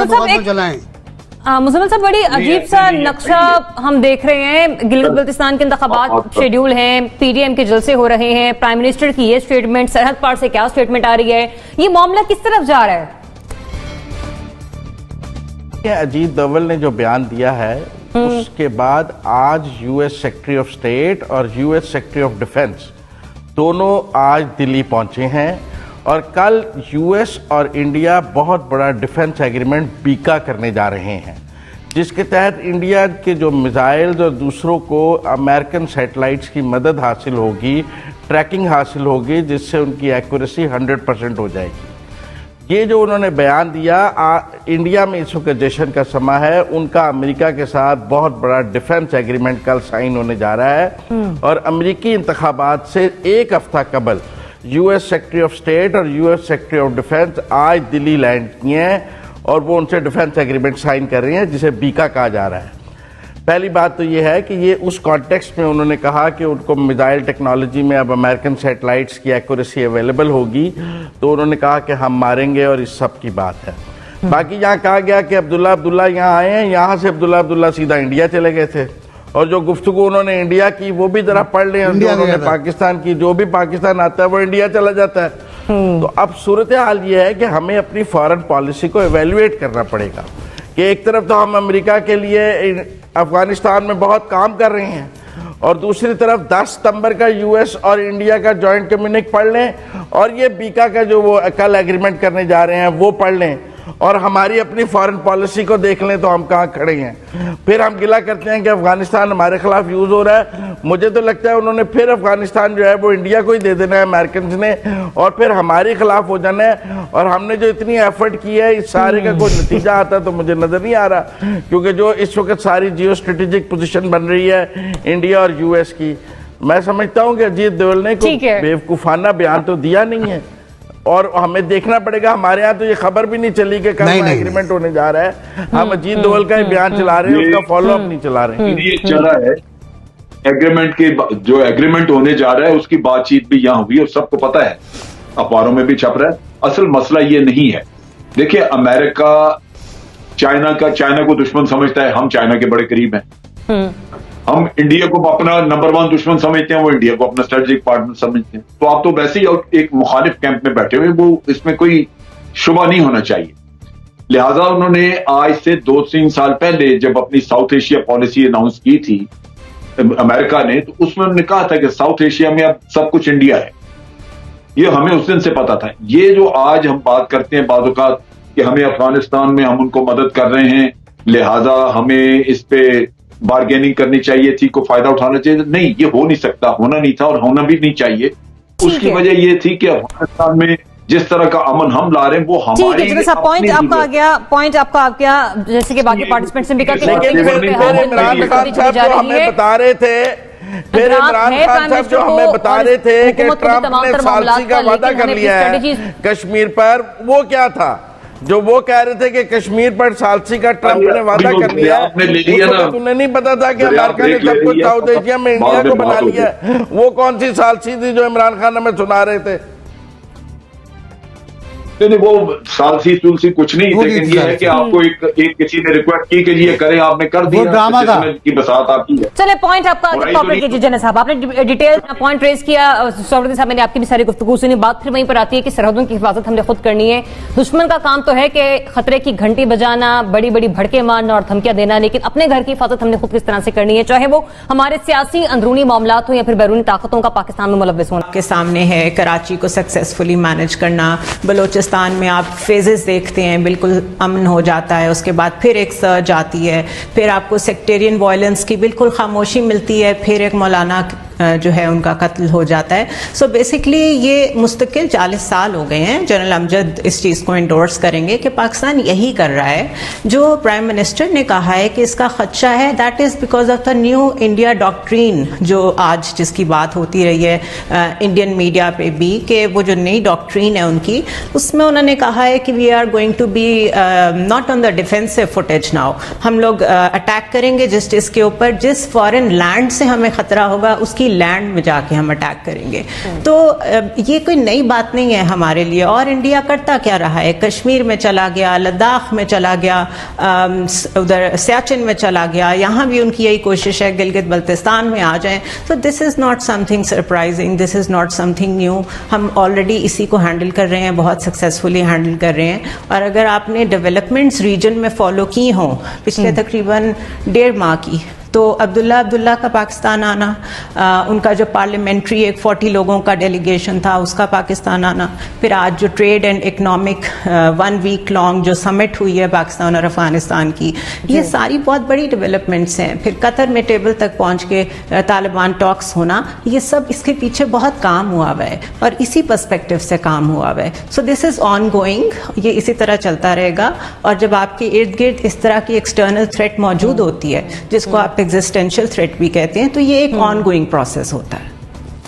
मुज़म्मिल साहब, बड़ी अजीब सा नक्शा हम देख रहे हैं। गिलगित बल्तिस्तान के इंतखाबात शेड्यूल हैं, पीडीएम के जलसे हो रहे हैं, प्राइम मिनिस्टर की ये स्टेटमेंट, सरहद पार से क्या स्टेटमेंट आ रही है, ये मामला किस तरफ जा रहा है? अजीत दोवल ने जो बयान दिया है उसके बाद आज यूएस सेक्रेटरी ऑफ स्टेट और यूएस सेक्रेटरी ऑफ डिफेंस दोनों आज दिल्ली पहुंचे हैं और कल यूएस और इंडिया बहुत बड़ा डिफेंस एग्रीमेंट बीका करने जा रहे हैं, जिसके तहत इंडिया के जो मिसाइल्स और दूसरों को अमेरिकन सैटेलाइट्स की मदद हासिल होगी, ट्रैकिंग हासिल होगी, जिससे उनकी एक्यूरेसी 100% हो जाएगी। ये जो उन्होंने बयान दिया, इंडिया में इस वक्त जश्न का समय है, उनका अमेरिका के साथ बहुत बड़ा डिफेंस एग्रीमेंट कल साइन होने जा रहा है और अमेरिकी इंतखाबात से एक हफ्ता कबल यूएस सेक्रेटरी ऑफ स्टेट और यूएस सेक्रेटरी ऑफ डिफेंस आज दिल्ली लैंड किए हैं और वो उनसे डिफेंस एग्रीमेंट साइन कर रहे हैं, जिसे बीका कहा जा रहा है। पहली बात तो ये है कि ये उस कॉन्टेक्स्ट में उन्होंने कहा कि उनको मिसाइल टेक्नोलॉजी में अब अमेरिकन सैटेलाइट्स की एक्यूरेसी अवेलेबल होगी, तो उन्होंने कहा कि हम मारेंगे और इस सब की बात है। बाकी यहाँ कहा गया कि अब्दुल्ला यहाँ आए हैं, यहाँ से अब्दुल्ला सीधा इंडिया चले गए थे और जो गुफ्तगू उन्होंने इंडिया की वो भी जरा पढ़ लें। उन्होंने पाकिस्तान की, जो भी पाकिस्तान आता है वो इंडिया चला जाता है। तो अब सूरत हाल ये है कि हमें अपनी फॉरेन पॉलिसी को एवेल्युएट करना पड़ेगा कि एक तरफ तो हम अमेरिका के लिए अफगानिस्तान में बहुत काम कर रहे हैं और दूसरी तरफ 10 सितंबर का यूएस और इंडिया का जॉइंट कम्युनिक पढ़ लें और ये बीका का जो वो कल एग्रीमेंट करने जा रहे हैं वो पढ़ लें और हमारी अपनी फॉरेन पॉलिसी को देख लें तो हम कहाँ खड़े हैं। फिर हम गिला करते हैं कि अफगानिस्तान हमारे खिलाफ यूज हो रहा है। मुझे तो लगता है उन्होंने फिर अफगानिस्तान जो है वो इंडिया को ही दे देना है अमेरिकन ने और फिर हमारे खिलाफ हो जाना है। और हमने जो इतनी एफर्ट की है इस सारे का कोई नतीजा आता तो मुझे नजर नहीं आ रहा, क्योंकि जो इस वक्त सारी जियो स्ट्रेटेजिक पोजिशन बन रही है इंडिया और यूएस की, मैं समझता हूँ कि अजीत दोवल ने कोई बेवकूफाना बयान तो दिया नहीं है और हमें देखना पड़ेगा। हमारे यहाँ तो ये खबर भी नहीं चली कि कल एग्रीमेंट होने जा रहा है। हम अजीत दोवल का बयान चला रहे हैं, उसका फॉलो अप नहीं चला रहे हैं। ये चला है एग्रीमेंट के, जो एग्रीमेंट होने जा रहा है उसकी बातचीत भी यहाँ हुई और सबको पता है, अखबारों में भी छप रहा है। असल मसला ये नहीं है। देखिए, अमेरिका चाइना को दुश्मन समझता है, हम चाइना के बड़े करीब हैं। हम इंडिया को अपना नंबर 1 दुश्मन समझते हैं, वो इंडिया को अपना स्ट्रेटेजिक पार्टनर समझते हैं। तो आप तो वैसे ही एक मुखालिफ कैंप में बैठे हुए, वो इसमें कोई शुबा नहीं होना चाहिए। लिहाजा उन्होंने आज से 2-3 साल पहले जब अपनी साउथ एशिया पॉलिसी अनाउंस की थी अमेरिका ने, तो उसमें उन्होंने कहा था कि साउथ एशिया में अब सब कुछ इंडिया है। ये हमें उस दिन से पता था। ये जो आज हम बात करते हैं बाज़ औक़ात कि हमें अफगानिस्तान में हम उनको मदद कर रहे हैं, लिहाजा हमें इस पे बार्गेनिंग करनी चाहिए थी, को फायदा उठाना चाहिए, नहीं, ये हो नहीं सकता, होना नहीं था और होना भी नहीं चाहिए। उसकी वजह ये थी कि अफगानिस्तान में जिस तरह का अमन हम ला रहे हैं वो हमारे पॉइंट आपका आ गया, जैसे कि बाकी पार्टिसिपेंट्स ने भी कहा कि इमरान खान साहब जो हमें बता रहे थे, फिर इमरान खान साहब जो हमें बता रहे थे कि ट्रंप ने सालसी का वादा कर लिया है कश्मीर पर, वो क्या था जो वो कह रहे थे कि कश्मीर पर सालसी का ट्रंप ने वादा कर लिया? तुम्हें नहीं पता था कि अमेरिका ने सब कुछ साउथ एशिया में इंडिया को बना लिया? वो कौन सी सालसी थी जो इमरान खान हमें सुना रहे थे? नहीं, वो सालसी तुलसी कुछ नहीं, लेकिन ये है कि आपको एक किसी ने रिक्वेस्ट की कि ये करें, आपने कर दिया, ड्रामा की बसात आपकी है। चले पॉइंट आपका कॉपरेट कीजिए जनरल साहब, आपने डिटेल पॉइंट रेज किया। सौरद्दीन साहब, मैंने आपकी भी सारी गुफ्तगू सुनी। बात फिर वहीं पर आती है कि सरहदों की हिफाजत हमने खुद करनी है। दुश्मन का काम तो है कि खतरे की घंटी बजाना, बड़ी बड़ी भड़के मारना और धमकियां देना, लेकिन अपने घर की हिफाजत हमने खुद किस तरह से करनी है, चाहे वो हमारे सियासी अंदरूनी मामलात हो या फिर बैरूनी ताकतों का पाकिस्तान में मुलव्वस होना। के सामने है कराची को सक्सेसफुली मैनेज करना, बलोचिस्तान में आप फेजेस देखते हैं, बिल्कुल अमन हो जाता है, उसके बाद फिर एक सर्ज आती है, फिर आपको सेक्टेरियन वायलेंस की बिल्कुल खामोशी मिलती है, फिर एक मौलाना जो है उनका कत्ल हो जाता है। सो बेसिकली ये मुस्तकिल 40 साल हो गए हैं। जनरल अमजद इस चीज़ को इंडोर्स करेंगे कि पाकिस्तान यही कर रहा है। जो प्राइम मिनिस्टर ने कहा है कि इसका खदशा है, that is because of the new India doctrine, जो आज जिसकी बात होती रही है इंडियन मीडिया पे भी, कि वो जो नई डॉक्ट्रीन है उनकी, उसमें उन्होंने कहा है कि we are going to be not on the defensive footage now. हम लोग अटैक करेंगे जिस के ऊपर, जिस फॉरेन लैंड से हमें खतरा होगा उसकी लैंड में जाके हम अटैक करेंगे। तो ये कोई नई बात नहीं है हमारे लिए। और इंडिया करता क्या रहा है, कश्मीर में चला गया, लद्दाख में चला गया, उधर सियाचिन में चला गया, यहाँ भी उनकी यही कोशिश है गिलगित बल्तिस्तान में आ जाएं। तो this is not something surprising, this is not something new. हम ऑलरेडी इसी को हैंडल कर रहे हैं, बहुत सक्सेसफुली हैंडल कर रहे हैं। और अगर आपने डेवलपमेंट्स रीजन में फॉलो की हों पिछले तकरीबन 1.5 माह की, तो अब्दुल्ला का पाकिस्तान आना, उनका जो पार्लियामेंट्री एक 40 लोगों का डेलीगेशन था उसका पाकिस्तान आना, फिर आज जो trade and economic 1 week long जो समिट हुई है पाकिस्तान और अफगानिस्तान की, ये सारी बहुत बड़ी डेवलपमेंट्स हैं। फिर कतर में टेबल तक पहुंच के तालिबान टॉक्स होना, ये सब इसके पीछे बहुत काम हुआ हुआ है और इसी पर्सपेक्टिव से काम हुआ हुआ है। So this is on going, ये इसी तरह चलता रहेगा। और जब आपके इर्द गिर्द इस तरह की एक्सटर्नल थ्रेट मौजूद होती है जिसको आप एग्जिस्टेंशियल थ्रेट भी कहते हैं, तो ये एक ऑनगोइंग प्रोसेस होता है।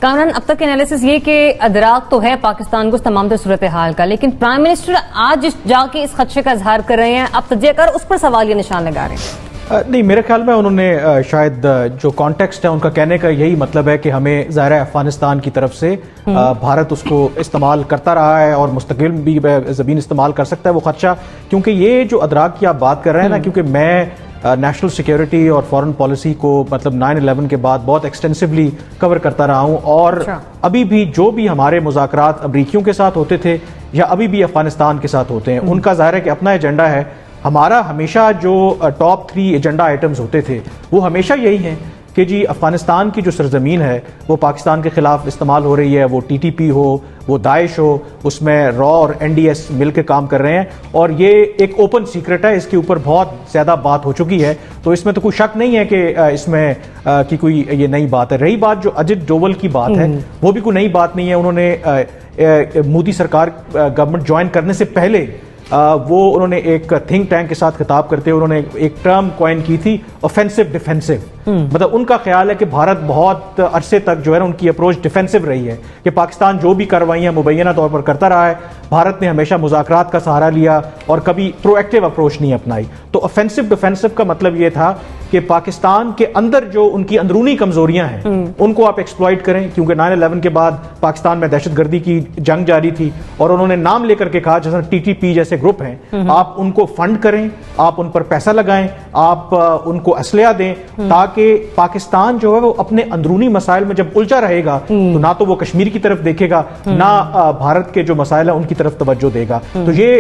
कामरान, अब तक एनालिसिस ये कि अदराक तो है पाकिस्तान को तमाम सूरत हाल का, लेकिन प्राइम मिनिस्टर आज जाके इस खदशे का इजहार कर रहे हैं, अब तजिया कर उस पर सवाल ये निशान लगा रहे हैं। नहीं, मेरे ख्याल में उन्होंने शायद जो कॉन्टेक्स्ट है उनका कहने का यही मतलब है कि हमें ज़ाहिर है अफगानिस्तान की तरफ से भारत उसको इस्तेमाल करता रहा है और मुस्तकिल भी ज़मीन इस्तेमाल कर सकता है वो खदशा, क्योंकि ये जो अदराक की आप बात कर रहे हैं ना, क्योंकि मैं नेशनल सिक्योरिटी और फॉरेन पॉलिसी को मतलब 9/11 के बाद बहुत एक्सटेंसिवली कवर करता रहा हूँ। और अभी भी जो भी हमारे मुज़ाकरात अमरीकियों के साथ होते थे या अभी भी अफगानिस्तान के साथ होते हैं, उनका ज़ाहिर है कि अपना एजेंडा है। हमारा हमेशा जो टॉप 3 एजेंडा आइटम्स होते थे वो हमेशा यही हैं कि जी अफगानिस्तान की जो सरजमीन है वो पाकिस्तान के खिलाफ इस्तेमाल हो रही है, वो TTP हो, वो दाइश हो, उसमें रॉ और NDS मिलकर काम कर रहे हैं और ये एक ओपन सीक्रेट है, इसके ऊपर बहुत ज़्यादा बात हो चुकी है। तो इसमें तो कोई शक नहीं है कि इसमें कि कोई ये नई बात है। रही बात जो अजित डोवल की बात है, वो भी कोई नई बात नहीं है। उन्होंने मोदी सरकार गवर्नमेंट ज्वाइन करने से पहले वो उन्होंने एक थिंक टैंक के साथ खिताब करते हुए उन्होंने एक टर्म कॉइन की थी, ऑफेंसिव डिफेंसिव। मतलब उनका ख्याल है कि भारत बहुत अरसे तक जो है ना उनकी अप्रोच डिफेंसिव रही है कि पाकिस्तान जो भी कार्रवाइयां मुबैना तौर पर करता रहा है, भारत ने हमेशा मुज़ाकरात का सहारा लिया और कभी प्रोएक्टिव अप्रोच नहीं अपनाई। तो ऑफेंसिव डिफेंसिव का मतलब ये था कि पाकिस्तान के अंदर जो उनकी अंदरूनी कमजोरियां हैं उनको आप एक्सप्लॉइट करें, क्योंकि 9/11 के बाद पाकिस्तान में दहशतगर्दी की जंग जारी थी और उन्होंने नाम लेकर के कहा जैसे TTP जैसे ग्रुप हैं, आप उनको फंड करें, आप उन पर पैसा लगाएं, आप उनको असलिया दें, ताकि पाकिस्तान जो है वो अपने अंदरूनी मसाइल में जब उलझा रहेगा तो ना तो वो कश्मीर की तरफ देखेगा, ना भारत के जो मसाइल है उनकी तरफ तवज्जो देगा। तो ये